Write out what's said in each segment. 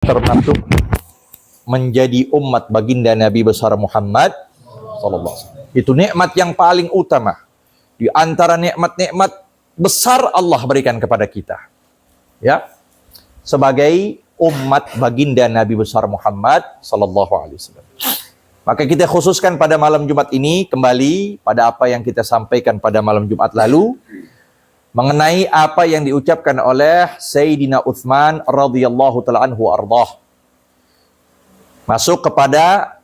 termasuk menjadi umat baginda Nabi besar Muhammad sallallahu alaihi wasallam. Itu nikmat yang paling utama di antara nikmat-nikmat besar Allah berikan kepada kita. Ya. Sebagai umat baginda Nabi besar Muhammad sallallahu alaihi wasallam. Maka kita khususkan pada malam Jumat ini kembali pada apa yang kita sampaikan pada malam Jumat lalu mengenai apa yang diucapkan oleh Sayyidina Utsman radhiyallahu taala anhu ardah. Masuk kepada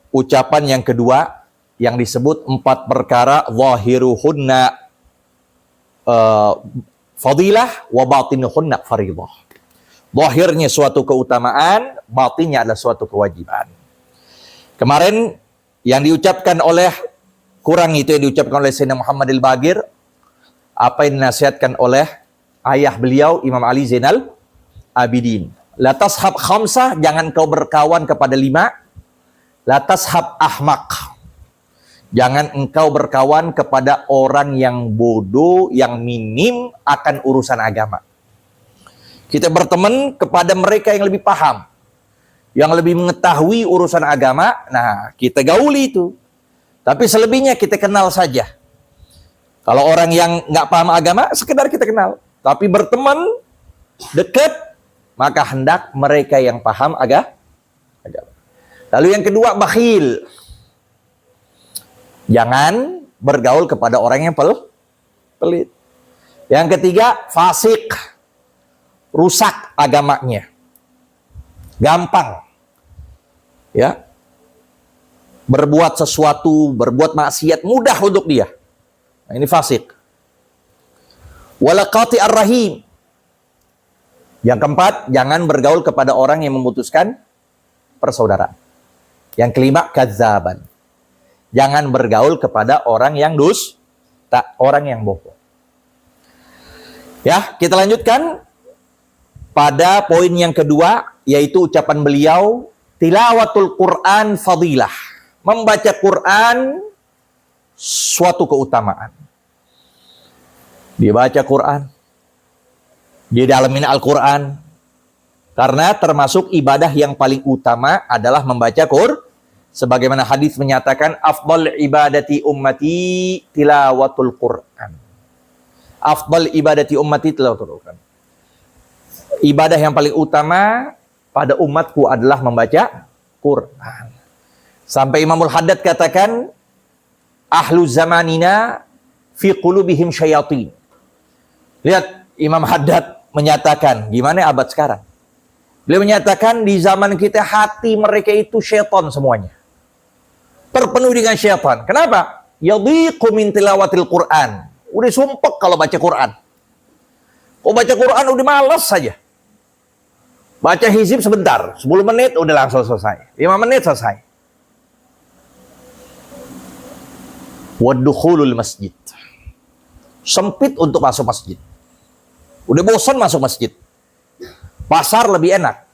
ucapan yang kedua yang disebut 4 perkara zahiruhunna fadilah wa batinuhunna faridah. Zahirnya suatu keutamaan, batinnya adalah suatu kewajiban. Kemarin yang diucapkan oleh kurang itu yang diucapkan oleh Sayyidina Muhammad al-Baqir, apa yang dinasihatkan oleh ayah beliau Imam Ali Zainal Abidin. La tashab khamsah, jangan kau berkawan kepada 5. La tashab ahmaq, jangan engkau berkawan kepada orang yang bodoh, yang minim akan urusan agama. Kita berteman kepada mereka yang lebih paham, yang lebih mengetahui urusan agama. Nah, kita gauli itu. Tapi selebihnya kita kenal saja. Kalau orang yang nggak paham agama, sekedar kita kenal. Tapi berteman, dekat, maka hendak mereka yang paham agama. Lalu yang kedua, bakhil. Jangan bergaul kepada orang yang pelit. Yang ketiga, fasik. Rusak agamanya. Gampang. Ya. Berbuat sesuatu, berbuat maksiat mudah untuk dia. Nah, ini fasik. Wala qati ar-rahim. Yang keempat, jangan bergaul kepada orang yang memutuskan persaudaraan. Yang kelima, kadzaban. Jangan bergaul kepada orang yang dusta, orang yang bohong. Ya, kita lanjutkan pada poin yang kedua, yaitu ucapan beliau, tilawatul Quran fadilah. Membaca Quran suatu keutamaan. Dia baca Quran, dia dalamin Al-Quran, karena termasuk ibadah yang paling utama adalah membaca Quran. Sebagaimana hadis menyatakan, afdal ibadati ummati tilawatul Quran. Afdal ibadati ummati tilawatul Quran. Ibadah yang paling utama pada umatku adalah membaca Quran. Sampai Imamul Haddad katakan, ahlu zamanina fi qulubihim syayatin. Lihat, Imam Haddad menyatakan, gimana abad sekarang? Beliau menyatakan, di zaman kita hati mereka itu syaitan semuanya. Terpenuh dengan syaitan. Kenapa? Yadhiqu min tilawatil Quran. Udah sumpek kalau baca Quran. Kok baca Quran udah malas saja. Baca hizib sebentar, 10 menit udah langsung selesai. 5 menit selesai. Waddukhulul masjid. Sempit untuk masuk masjid. Udah bosan masuk masjid. Pasar lebih enak.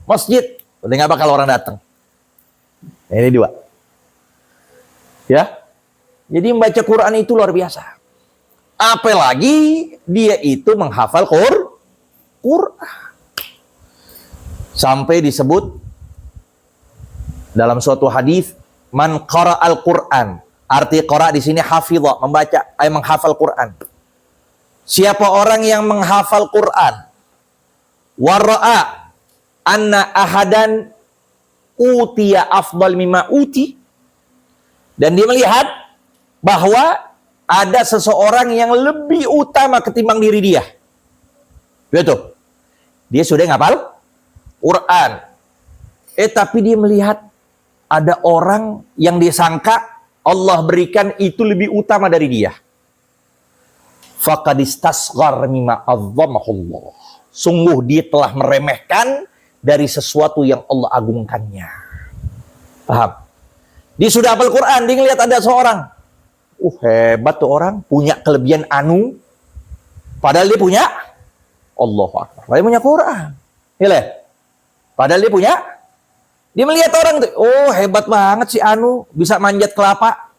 Masjid, udah nggak bakal orang datang. Ini 2. Ya. Jadi membaca Quran itu luar biasa. Apalagi dia itu menghafal Quran. Sampai disebut dalam suatu hadis, man qara al-Quran. Arti qara di sini hafidha, membaca, menghafal Quran. Siapa orang yang menghafal Quran, wara'a anna ahadan utiya afdal mimma uti, dan dia melihat bahwa ada seseorang yang lebih utama ketimbang diri dia. Betul. Dia sudah ngapal Quran. Tapi dia melihat ada orang yang disangka Allah berikan itu lebih utama dari dia. Faqad istasghar mimma azzamahullah. Sungguh dia telah meremehkan dari sesuatu yang Allah agungkannya. Paham? Dia sudah hafal Quran, dia ngelihat ada seorang. Hebat tuh orang, punya kelebihan anu. Padahal dia punya Allahu Akbar. Padahal dia punya Quran. Iya. Padahal dia punya. Dia melihat orang tuh, hebat banget si anu, bisa manjat kelapa.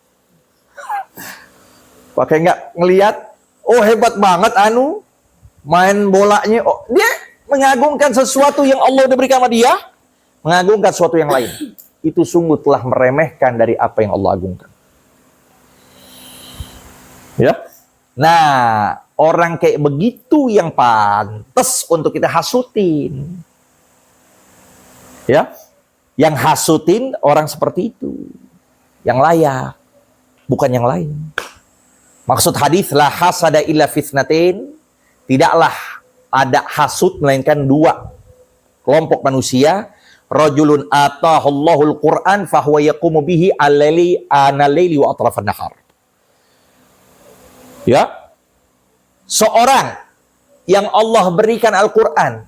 Pakai nggak ngelihat, hebat banget anu, main bolanya. Dia mengagungkan sesuatu yang Allah sudah berikan sama dia, mengagungkan sesuatu yang lain. Itu sungguh telah meremehkan dari apa yang Allah agungkan. Ya. Nah, orang kayak begitu yang pantas untuk kita hasutin. Ya. Yang hasutin orang seperti itu. Yang layak, bukan yang lain. Maksud hadis la hasada illa fitnatin, tidaklah ada hasud melainkan dua kelompok manusia. Rajulun atahallahul Qur'an fahuwa yaqumu bihi al-laili wa atrafan nahar. Ya. Seorang yang Allah berikan Al-Qur'an,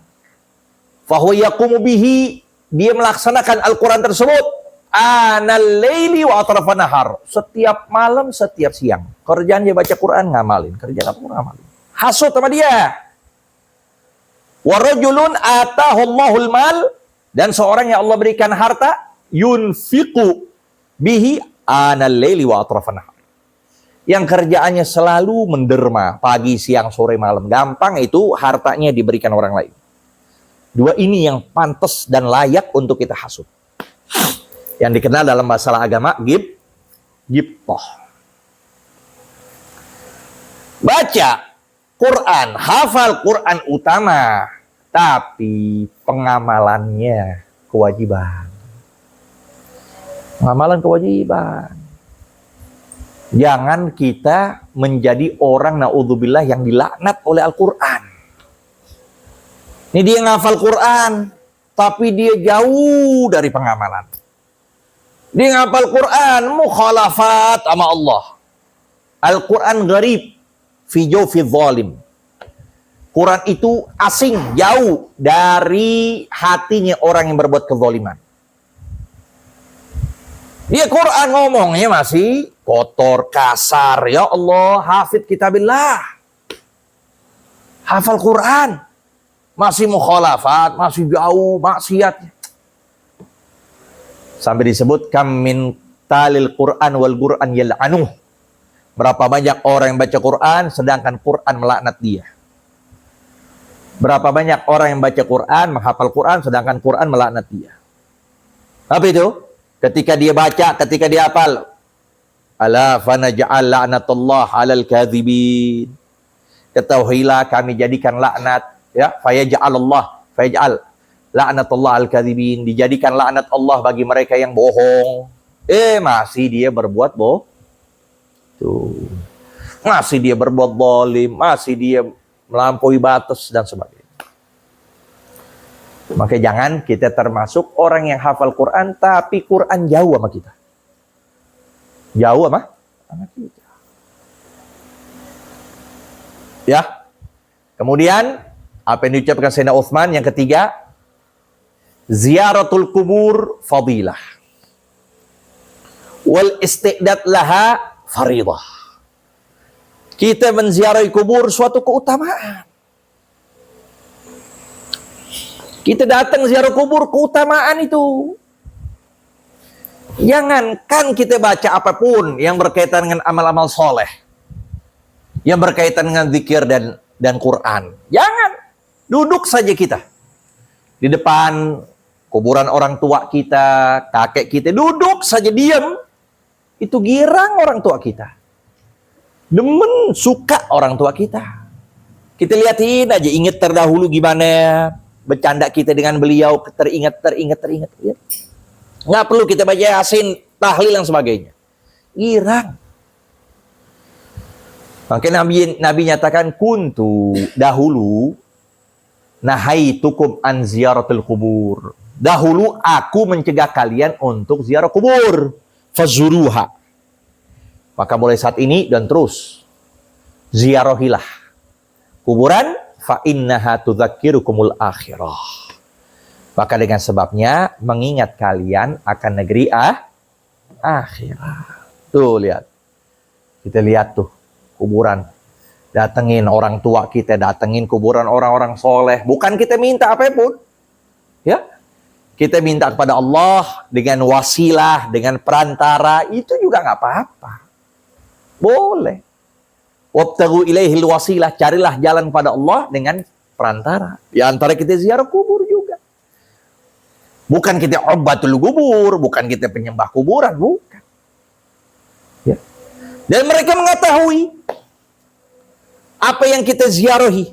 fahuwa yaqumu bihi, dia melaksanakan Al-Qur'an tersebut al-laili wa atrafan nahar, setiap malam, setiap siang. Kerjaan dia baca Quran, ngamalin. Kerjaan apa ngamalin. Hasud sama dia. Wa rajulun atahallahul mal, dan seorang yang Allah berikan harta, yunfiqu bihi anal laili wa atrafan nahar. Yang kerjaannya selalu menderma, pagi, siang, sore, malam. Gampang itu hartanya diberikan orang lain. Dua ini yang pantas dan layak untuk kita hasud. Yang dikenal dalam masalah agama, ghibthah. Baca Quran, hafal Quran utama, tapi pengamalannya kewajiban. Pengamalan kewajiban. Jangan kita menjadi orang naudzubillah yang dilaknat oleh Al-Quran. Ini dia ngafal Quran, tapi dia jauh dari pengamalan. Dia ngafal Quran, mukhalafat sama Allah. Al-Quran gharib, fi jawfi zalim. Quran itu asing, jauh dari hatinya orang yang berbuat kezaliman. Dia Quran ngomongnya masih kotor, kasar. Ya Allah, hafid kitabillah. Hafal Quran. Masih mukhalafat, masih jauh maksiat. Sampai disebut kam min talil Quran wal Quran yal'anuh. Berapa banyak orang yang baca Quran sedangkan Quran melaknat dia. Berapa banyak orang yang baca Quran, menghafal Quran sedangkan Quran melaknat dia. Apa itu? Ketika dia baca, ketika dia hafal, ala fanaj'al la'natullah 'alal kadzibin. Ketahuilah kami jadikan laknat, ya, fayaj'al la'natullah 'alal kadzibin, dijadikan laknat Allah bagi mereka yang bohong. Masih dia berbuat tuh. Masih dia berbuat zalim, masih dia melampaui batas dan sebagainya. Maka jangan kita termasuk orang yang hafal Quran tapi Quran jauh sama kita. Jauh sama kita. Ya. Kemudian apa yang diucapkan Sayyidina Utsman yang ketiga, ziyaratul kubur fadilah. Wal istiqdad laha faridah. Kita menziarahi kubur suatu keutamaan. Kita datang ziarah kubur, keutamaan itu. Jangankan kita baca apapun yang berkaitan dengan amal-amal soleh, yang berkaitan dengan zikir dan Quran. Jangan. Duduk saja kita di depan kuburan orang tua kita, kakek kita. Duduk saja diam. Itu girang orang tua kita. Demen, suka orang tua kita. Kita lihatin aja, ingat terdahulu gimana bercanda kita dengan beliau, teringat. Ya. Nggak perlu kita baca Yasin, tahlil dan sebagainya. Girang. Makanya Nabi nyatakan, kuntu dahulu nahaitukum an ziyaratul kubur. Dahulu aku mencegah kalian untuk ziarah kubur. Fazuruha. Maka mulai saat ini dan terus ziarahilah kuburan, fa innaha tudzakirukumul akhirah. Maka dengan sebabnya mengingat kalian akan negeri akhirat. Tuh lihat. Kita lihat tuh kuburan. Datengin orang tua kita, datengin kuburan orang-orang soleh. Bukan kita minta apapun. Ya. Kita minta kepada Allah dengan wasilah, dengan perantara, itu juga nggak apa-apa. Boleh. Wabtaghu ilaihil wasilah, carilah jalan pada Allah dengan perantara. Di antara kita ziarah kubur juga. Bukan kita obatul kubur, bukan kita penyembah kuburan, bukan. Ya. Dan mereka mengetahui apa yang kita ziarahi.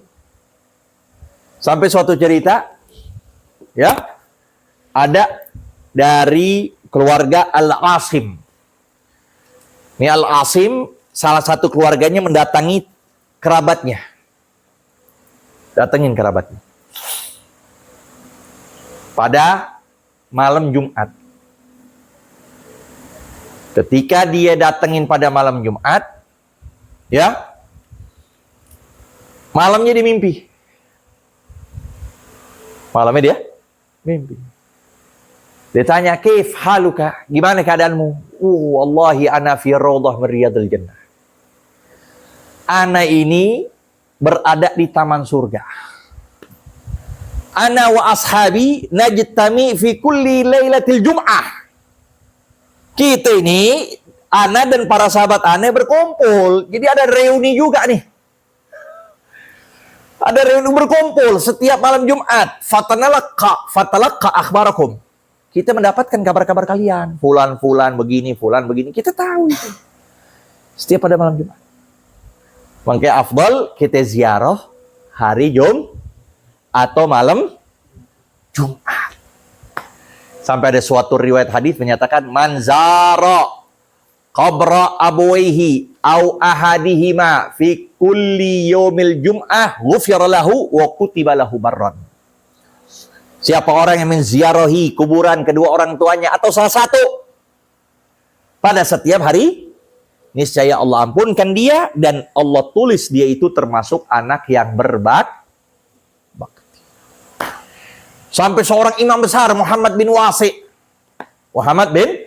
Sampai suatu cerita, ya, ada dari keluarga Al-Asim. Ini Al-Asim, salah satu keluarganya mendatangi kerabatnya. Datengin kerabatnya. Pada malam Jumat. Ketika dia datengin pada malam Jumat, ya, malamnya dia mimpi. Malamnya dia mimpi. Dia tanya, "Kaif haluka? Gimana keadaanmu?" Wallahi ana fi rawdah min riyadil jannah." Ana ini berada di taman surga. Ana wa ashabi najtami fi kulli lailatil jum'ah. Kita ini, ana dan para sahabat ana berkumpul. Jadi ada reuni juga nih. Ada reuni berkumpul setiap malam Jumat. Fatalaqqa akhbarakum. Kita mendapatkan kabar-kabar kalian. Fulan begini, fulan begini. Kita tahu itu. Setiap pada malam Jumat. Makanya afdal kita ziarah hari Jumat atau malam Jumat. Sampai ada suatu riwayat hadis menyatakan man zara qabra abawaihi au ahadihima fi kulli yaumil jum'ah ghufira lahu wa kutiba lahu barran. Siapa orang yang menziarahi kuburan kedua orang tuanya atau salah satu pada setiap hari, niscaya Allah ampunkan dia dan Allah tulis dia itu termasuk anak yang berbakti. Sampai seorang imam besar Muhammad bin Wasi. Muhammad bin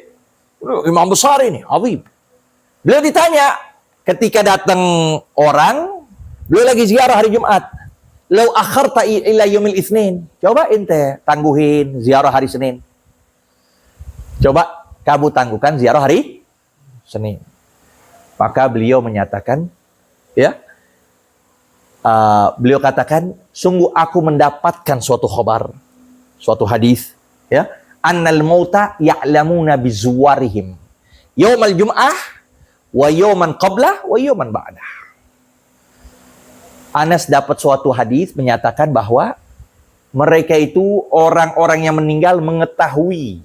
imam besar ini, Habib. Beliau ditanya ketika datang orang, beliau lagi ziarah hari Jumat. Lau akharta ila yaumil itsnin. Coba ente tangguhin ziarah hari Senin. Coba kamu tangguhkan ziarah hari Senin. Maka beliau menyatakan, ya, beliau katakan, sungguh aku mendapatkan suatu khabar, suatu hadis, ya, annal mauta ya'lamuna bizuwarihim yaumal jum'ah wa yauman qablah wa yauman ba'dah. Anas dapat suatu hadis menyatakan bahwa mereka itu orang-orang yang meninggal mengetahui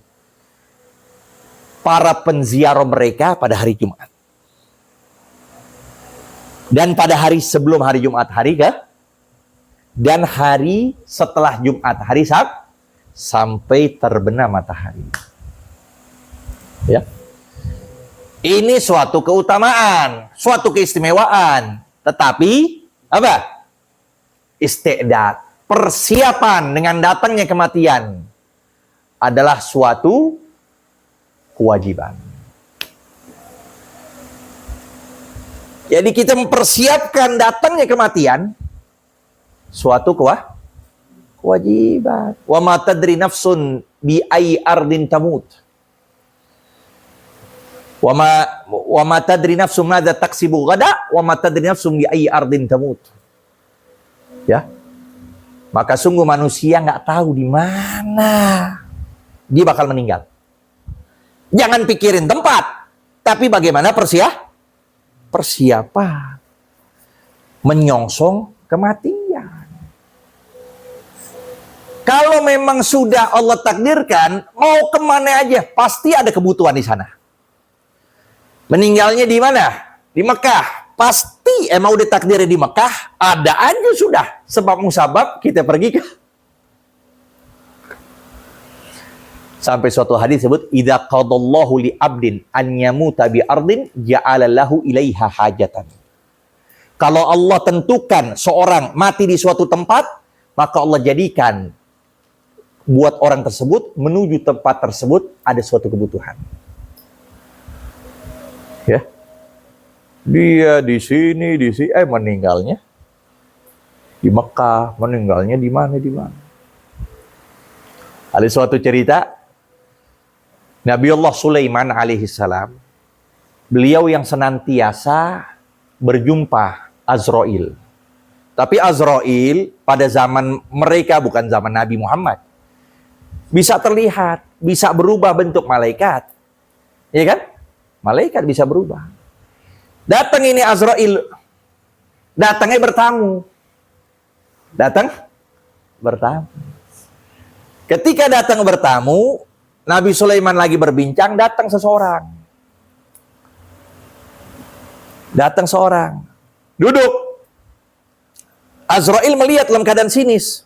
para penziarah mereka pada hari Jumat. Dan pada hari sebelum hari Jumat, hari ke? Dan hari setelah Jumat, hari Sabtu, sampai terbenam matahari. Ya. Ini suatu keutamaan, suatu keistimewaan. Tetapi, apa? Isti'dad, persiapan dengan datangnya kematian adalah suatu kewajiban. Jadi kita mempersiapkan datangnya kematian suatu kewajiban. Wa ma tadri nafsun bi ayyi ardin tamut. Wa ma tadri nafsun madza taksibu ghada wa ma tadri nafsun bi ayyi ardin tamut. Ya. Maka sungguh manusia nggak tahu di mana dia bakal meninggal. Jangan pikirin tempat, tapi bagaimana persiapan menyongsong kematian. Kalau memang sudah Allah takdirkan, mau kemana aja, pasti ada kebutuhan di sana. Meninggalnya di mana? Di Mekah. Pasti emang udah takdirnya di Mekah, ada aja sudah. Sebab musabab kita pergi ke. Sampai suatu hadis sebut, idza qadallahu li abdin an yamuta bi ardin ja'ala lahu ilaiha hajatan. Kalau Allah tentukan seorang mati di suatu tempat, maka Allah jadikan buat orang tersebut menuju tempat tersebut ada suatu kebutuhan. Ya. Dia di sini meninggalnya di Mekah, meninggalnya di mana. Ada suatu cerita Nabiullah Sulaiman alaihissalam, beliau yang senantiasa berjumpa Azrail. Tapi Azrail pada zaman mereka, bukan zaman Nabi Muhammad, bisa terlihat, bisa berubah bentuk malaikat. Iya kan? Malaikat bisa berubah. Datang ini Azrail, datangnya bertamu. Datang bertamu. Ketika datang bertamu, Nabi Sulaiman lagi berbincang, datang seseorang. Datang seorang. Duduk. Azrail melihat dalam keadaan sinis.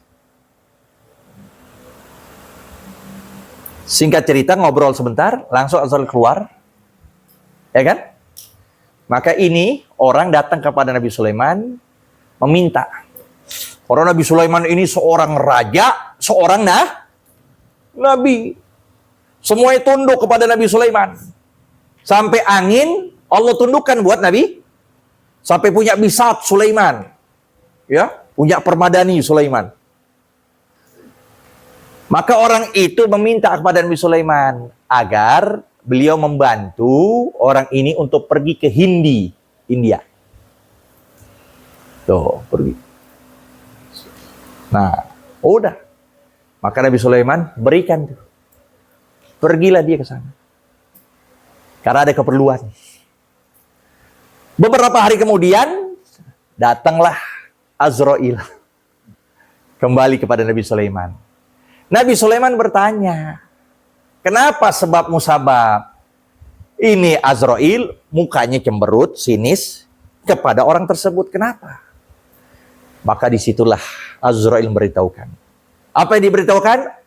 Singkat cerita, ngobrol sebentar, langsung Azrail keluar. Ya kan? Maka ini orang datang kepada Nabi Sulaiman meminta. Orang Nabi Sulaiman ini seorang raja, seorang nabi. Semuanya tunduk kepada Nabi Sulaiman. Sampai angin Allah tundukkan buat Nabi. Sampai punya bisat Sulaiman. Ya, punya permadani Sulaiman. Maka orang itu meminta kepada Nabi Sulaiman agar beliau membantu orang ini untuk pergi ke India. Tuh, pergi. Nah, udah. Maka Nabi Sulaiman berikan tuh. Pergilah dia ke sana. Karena ada keperluan. Beberapa hari kemudian, datanglah Azrail. Kembali kepada Nabi Sulaiman. Nabi Sulaiman bertanya, kenapa sebab musabab? Ini Azrail, mukanya cemberut, sinis, kepada orang tersebut. Kenapa? Maka disitulah Azrail memberitahukan. Apa yang diberitahukan?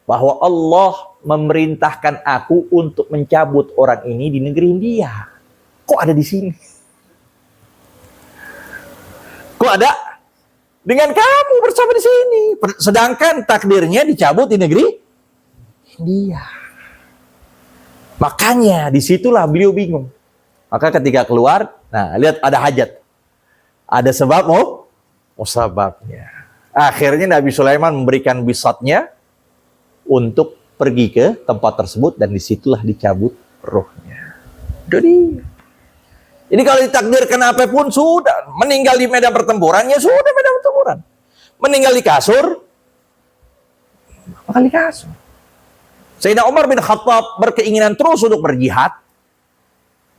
Bahwa Allah memerintahkan aku untuk mencabut orang ini di negeri India. Kok ada di sini? Kok ada dengan kamu bersama di sini? Sedangkan takdirnya dicabut di negeri India. Makanya disitulah beliau bingung. Maka ketika keluar, nah lihat ada hajat. Ada sebab musababnya. Akhirnya Nabi Sulaiman memberikan bisatnya untuk pergi ke tempat tersebut dan disitulah dicabut rohnya. Jadi kalau ditakdirkan apapun sudah. Meninggal di medan pertempuran, ya sudah medan pertempuran. Meninggal di kasur, bakal di kasur. Sayyidina Umar bin Khattab berkeinginan terus untuk berjihad.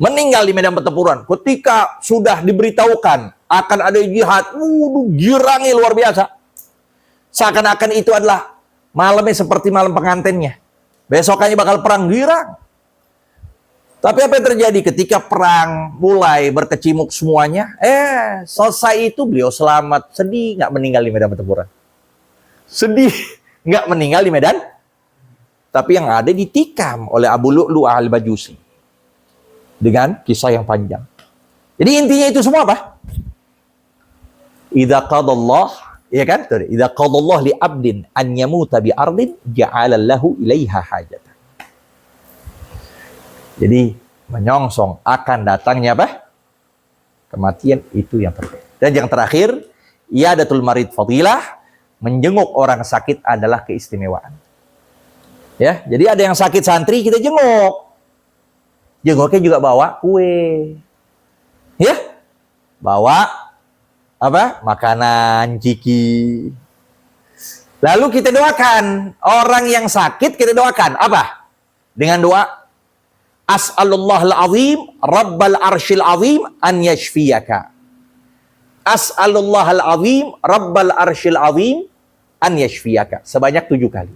Meninggal di medan pertempuran. Ketika sudah diberitahukan akan ada jihad, girangnya luar biasa. Seakan-akan itu adalah malamnya seperti malam pengantinnya. Besokannya bakal perang, girang. Tapi apa yang terjadi ketika perang mulai berkecimuk semuanya? Selesai itu beliau selamat, sedih, nggak meninggal di medan pertempuran. Sedih, nggak meninggal di medan. Tapi yang ada ditikam oleh Abu Lu'lu'ah al-Majusi. Dengan kisah yang panjang. Jadi intinya itu semua apa? Idza qadallah, ya kan? Idza qadallah li 'abdin an yamuta bi ardin ja'ala lahu ilaiha hajatan. Jadi menyongsong akan datangnya apa? Kematian itu yang terbaik. Dan yang terakhir, i'adatul marid fadilah, menjenguk orang sakit adalah keistimewaan. Ya, jadi ada yang sakit santri kita jenguk. Jenguknya juga bawa kue. Ya? Bawa apa? Makanan, ciki. Lalu kita doakan orang yang sakit, kita doakan apa? Dengan doa As'alullahal azim Rabbal arshil azim an yashfiyaka. As'alullahal azim Rabbal arshil azim an yashfiyaka. Sebanyak 7 kali.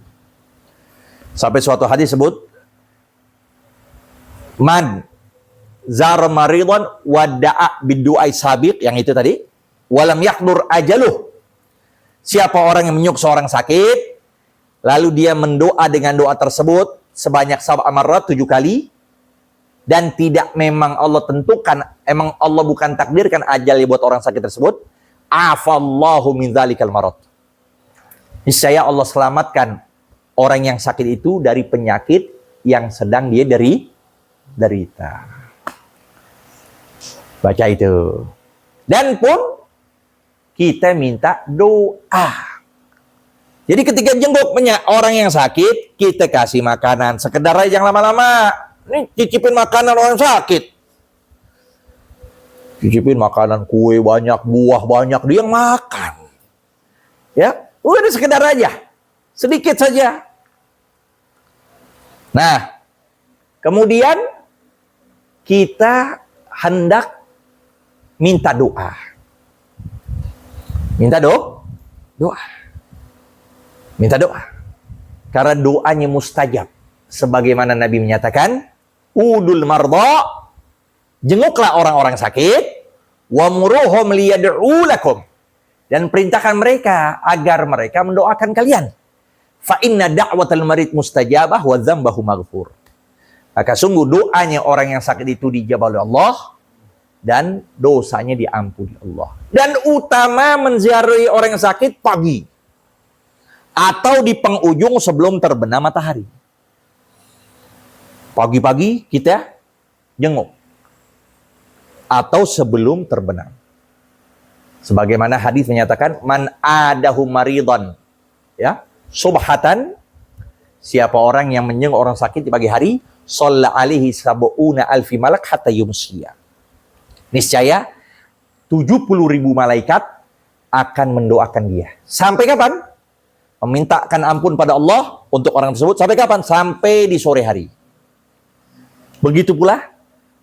Sampai suatu hadis sebut man zar maridhan wada'a bidu'ai sabiq, yang itu tadi, walam yaqdur ajaluh. Siapa orang yang menyuk seorang sakit, lalu dia mendoa dengan doa tersebut sebanyak 7 marrat, 7 kali, dan tidak memang Allah tentukan, emang Allah bukan takdirkan ajal buat orang sakit tersebut, afallahu min dzalikal marad. Niscaya Allah selamatkan orang yang sakit itu dari penyakit yang sedang dia derita. Baca itu. Dan pun kita minta doa. Jadi ketika jenguk orang yang sakit, kita kasih makanan. Sekedar aja, jangan lama-lama. Ini cicipin makanan orang sakit. Cicipin makanan, kue banyak, buah banyak, dia makan. Ya, udah sekedar aja. Sedikit saja. Nah, kemudian kita hendak minta doa. Minta doa. Minta doa. Karena doanya mustajab. Sebagaimana Nabi menyatakan, udul marda, jenguklah orang-orang sakit, wa muruhum liyad'u lakum, dan perintahkan mereka agar mereka mendoakan kalian. Fa inna da'watal marid mustajabah wa dzambahu maghfur. Maka sungguh doanya orang yang sakit itu dijawab oleh Allah dan dosanya diampuni Allah. Dan utama menziarahi orang yang sakit pagi atau di penghujung sebelum terbenam matahari. Pagi-pagi kita jenguk atau sebelum terbenam. Sebagaimana hadis menyatakan, man adahu maridhan, ya, subhatan, siapa orang yang menjenguk orang sakit di pagi hari, shalla alaihi sab'una alfi malak hatta yumsiya. Niscaya 70.000 malaikat akan mendoakan dia. Sampai kapan? Memintakan ampun pada Allah untuk orang tersebut. Sampai kapan? Sampai di sore hari. Begitu pula,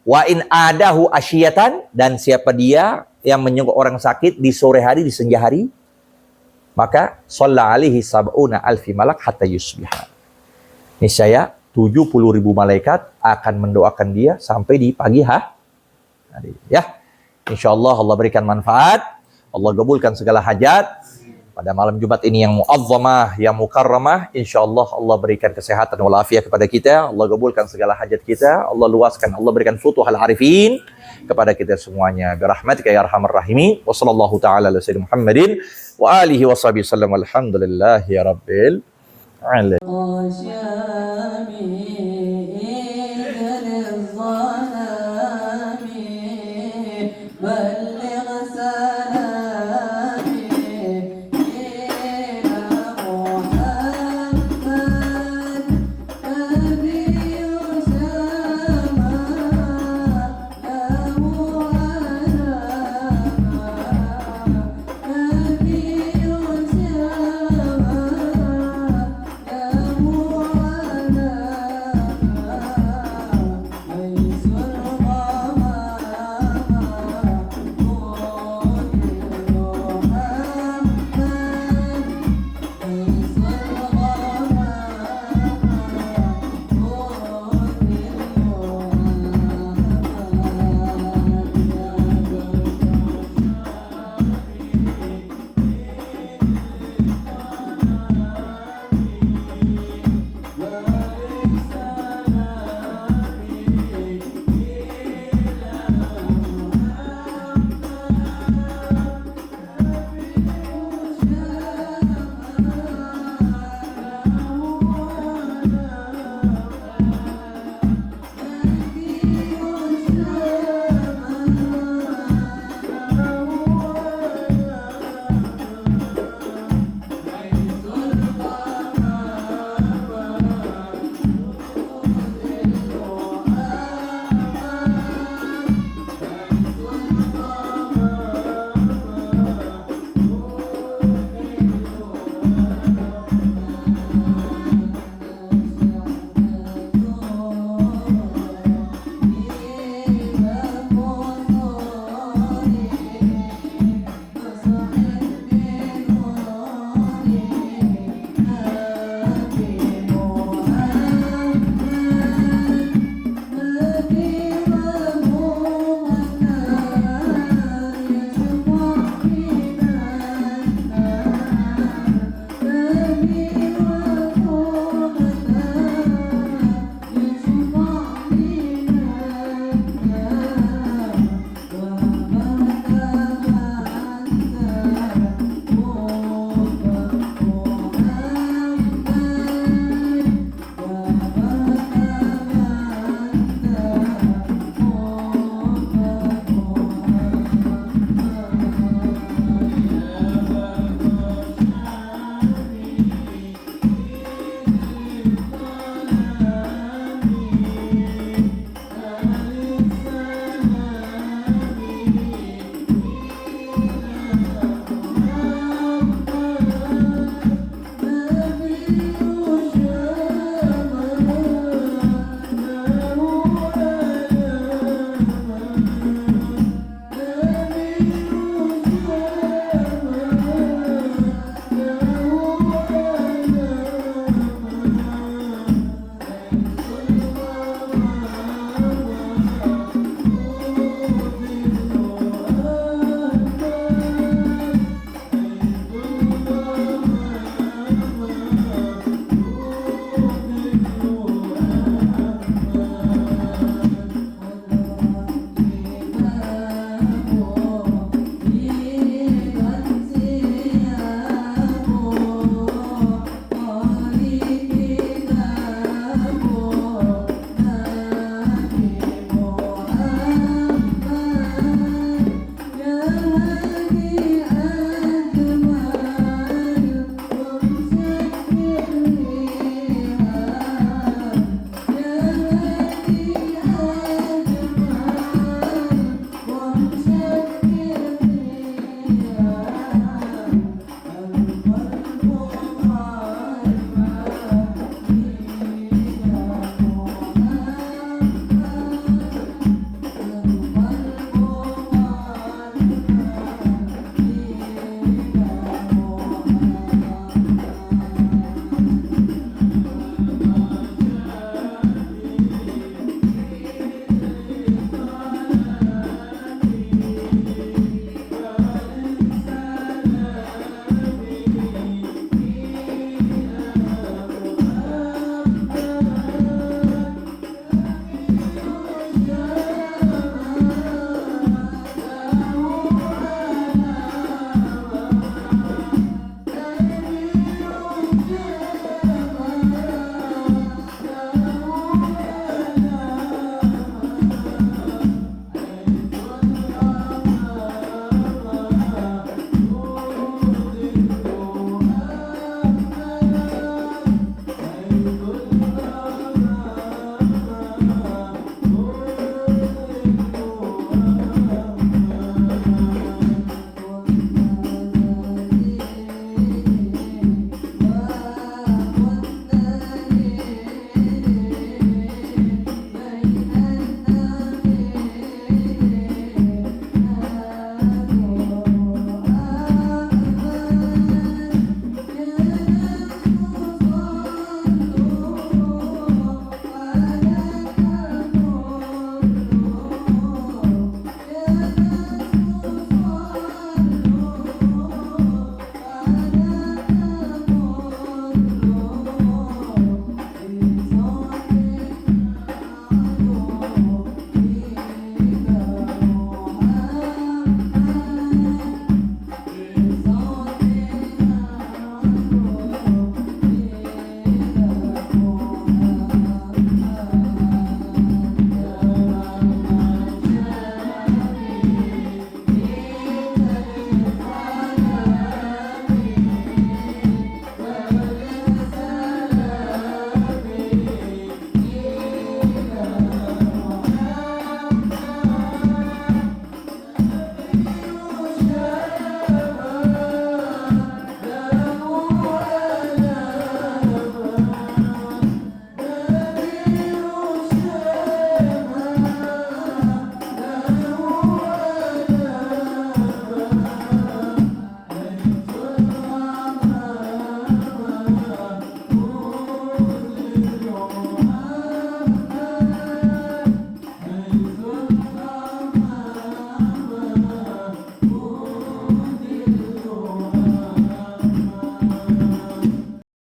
wa in adahu asyiyatan, dan siapa dia yang menjenguk orang sakit di sore hari, di senja hari, maka shalla alaihi sab'una alfi malak hatta yusbiha. Niscaya 70.000 malaikat akan mendoakan dia sampai di pagi hari. Ya, insyaallah Allah berikan manfaat, Allah kabulkan segala hajat. Pada malam Jumat ini yang mu'azzamah, yang mukarramah, insyaallah Allah berikan kesehatan walafiat kepada kita, Allah kabulkan segala hajat kita, Allah luaskan, Allah berikan futuhal arifin kepada kita semuanya. Birahmatika ya arhamar rahimin. Wa sallallahu ta'ala ala sayyidina Muhammadin wa alihi wa sahbihi sallam. Alhamdulillahi rabbil alamin.